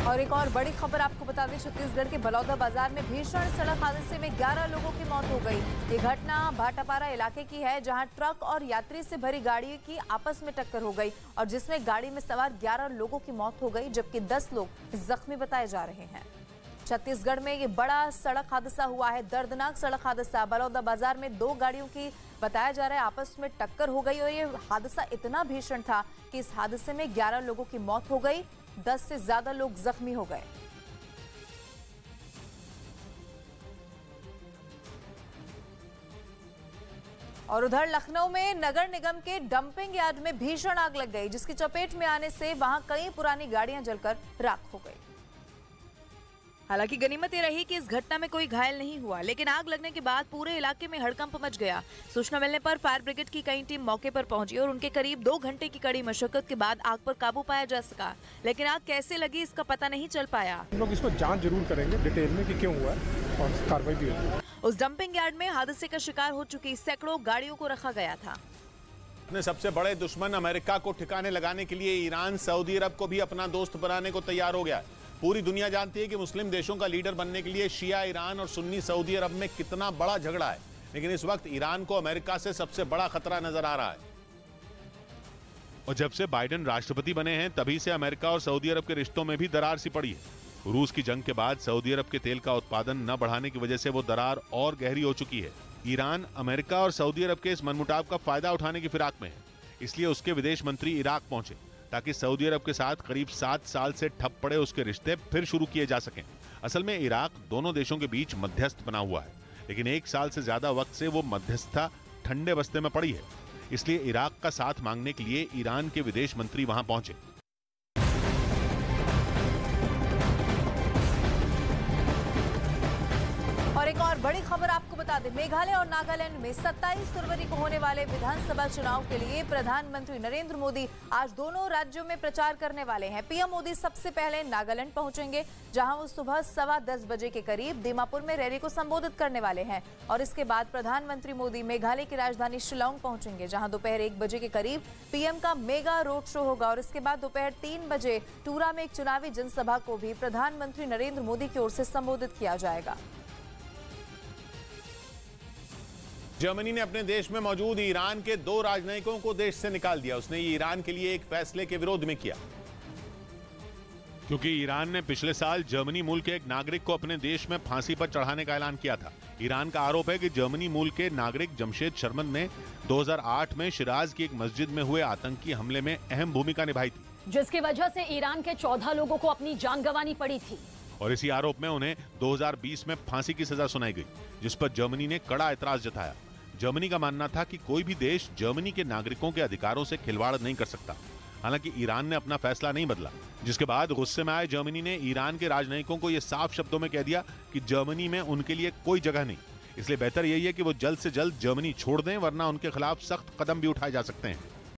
और एक और बड़ी खबर आपको बता दें, छत्तीसगढ़ के बलौदा बाजार में भीषण सड़क हादसे में 11 लोगों की मौत हो गई। ये घटना भाटापारा इलाके की है, जहां ट्रक और यात्री से भरी गाड़ी की आपस में टक्कर हो गई और जिसमें गाड़ी में सवार 11 लोगों की मौत हो गई, जबकि 10 लोग जख्मी बताए जा रहे हैं। छत्तीसगढ़ में ये बड़ा सड़क हादसा हुआ है, दर्दनाक सड़क हादसा। बलौदा बाजार में 2 गाड़ियों की बताया जा रहा है आपस में टक्कर हो गई और ये हादसा इतना भीषण था कि इस हादसे में 11 लोगों की मौत हो गई, 10 से ज्यादा लोग जख्मी हो गए। और उधर लखनऊ में नगर निगम के डंपिंग यार्ड में भीषण आग लग गई, जिसकी चपेट में आने से वहां कई पुरानी गाड़ियां जलकर राख हो गई। हालांकि गनीमत ये रही कि इस घटना में कोई घायल नहीं हुआ, लेकिन आग लगने के बाद पूरे इलाके में हड़कंप मच गया। सूचना मिलने पर फायर ब्रिगेड की कई टीम मौके पर पहुंची और उनके करीब 2 घंटे की कड़ी मशक्कत के बाद आग पर काबू पाया जा सका, लेकिन आग कैसे लगी इसका पता नहीं चल पाया। हम लोग इसको जांच जरूर करेंगे डिटेल में कि क्यों हुआ है और कार्रवाई भी होगी। उस डंपिंग यार्ड में हादसे का शिकार हो चुकी सैकड़ों गाड़ियों को रखा गया था। अपने सबसे बड़े दुश्मन अमेरिका को ठिकाने लगाने के लिए ईरान सऊदी अरब को भी अपना दोस्त बनाने को तैयार हो गया है। पूरी दुनिया जानती है कि मुस्लिम देशों का लीडर बनने के लिए शिया ईरान और सुन्नी सऊदी अरब में कितना बड़ा झगड़ा है, लेकिन इस वक्त ईरान को अमेरिका से सबसे बड़ा खतरा नजर आ रहा है। और जब से बाइडेन राष्ट्रपति बने हैं तभी से अमेरिका और सऊदी अरब के रिश्तों में भी दरार सी पड़ी है। रूस की जंग के बाद सऊदी अरब के तेल का उत्पादन न बढ़ाने की वजह से वो दरार और गहरी हो चुकी है। ईरान अमेरिका और सऊदी अरब के इस मनमुटाव का फायदा उठाने की फिराक में है, इसलिए उसके विदेश मंत्री इराक पहुंचे ताकि सऊदी अरब के साथ करीब 7 साल से ठप पड़े उसके रिश्ते फिर शुरू किए जा सकें। असल में इराक दोनों देशों के बीच मध्यस्थ बना हुआ है, लेकिन 1 साल से ज्यादा वक्त से वो मध्यस्थता ठंडे बस्ते में पड़ी है, इसलिए इराक का साथ मांगने के लिए ईरान के विदेश मंत्री वहां पहुंचे। और एक और बड़ी खबर आपको बता दें, मेघालय और नागालैंड में 27 फरवरी को होने वाले विधानसभा चुनाव के लिए प्रधानमंत्री नरेंद्र मोदी आज दोनों राज्यों में प्रचार करने वाले हैं। पीएम मोदी सबसे पहले नागालैंड पहुंचेंगे, जहां वो सुबह 10:15 बजे के करीब दीमापुर में रैली को संबोधित करने वाले हैं और इसके बाद प्रधानमंत्री मोदी मेघालय की राजधानी शिलांग पहुंचेंगे, जहां दोपहर 1 बजे के करीब पीएम का मेगा रोड शो होगा और इसके बाद दोपहर 3 बजे टूरा में एक चुनावी जनसभा को भी प्रधानमंत्री नरेंद्र मोदी की ओर से संबोधित किया जाएगा। जर्मनी ने अपने देश में मौजूद ईरान के 2 राजनयिकों को देश से निकाल दिया। उसने ये ईरान के लिए एक फैसले के विरोध में किया, क्योंकि ईरान ने पिछले साल जर्मनी मूल के एक नागरिक को अपने देश में फांसी पर चढ़ाने का ऐलान किया था। ईरान का आरोप है कि जर्मनी मूल के नागरिक जमशेद शर्मन ने 2008 में शिराज की एक मस्जिद में हुए आतंकी हमले में अहम भूमिका निभाई थी, जिसकी वजह से ईरान के 14 लोगों को अपनी जान गंवानी पड़ी थी और इसी आरोप में उन्हें 2020 में फांसी की सजा सुनाई गई, जिस पर जर्मनी ने कड़ा ऐतराज जताया। जर्मनी का मानना था कि कोई भी देश जर्मनी के नागरिकों के अधिकारों से खिलवाड़ नहीं कर सकता। हालांकि ईरान ने अपना फैसला नहीं बदला, जिसके बाद गुस्से में आए जर्मनी ने ईरान के राजनयिकों को यह साफ शब्दों में कह दिया कि जर्मनी में उनके लिए कोई जगह नहीं, इसलिए बेहतर यही है कि वो जल्द से जल्द जर्मनी छोड़ दें, वरना उनके खिलाफ सख्त कदम भी उठाए जा सकते हैं।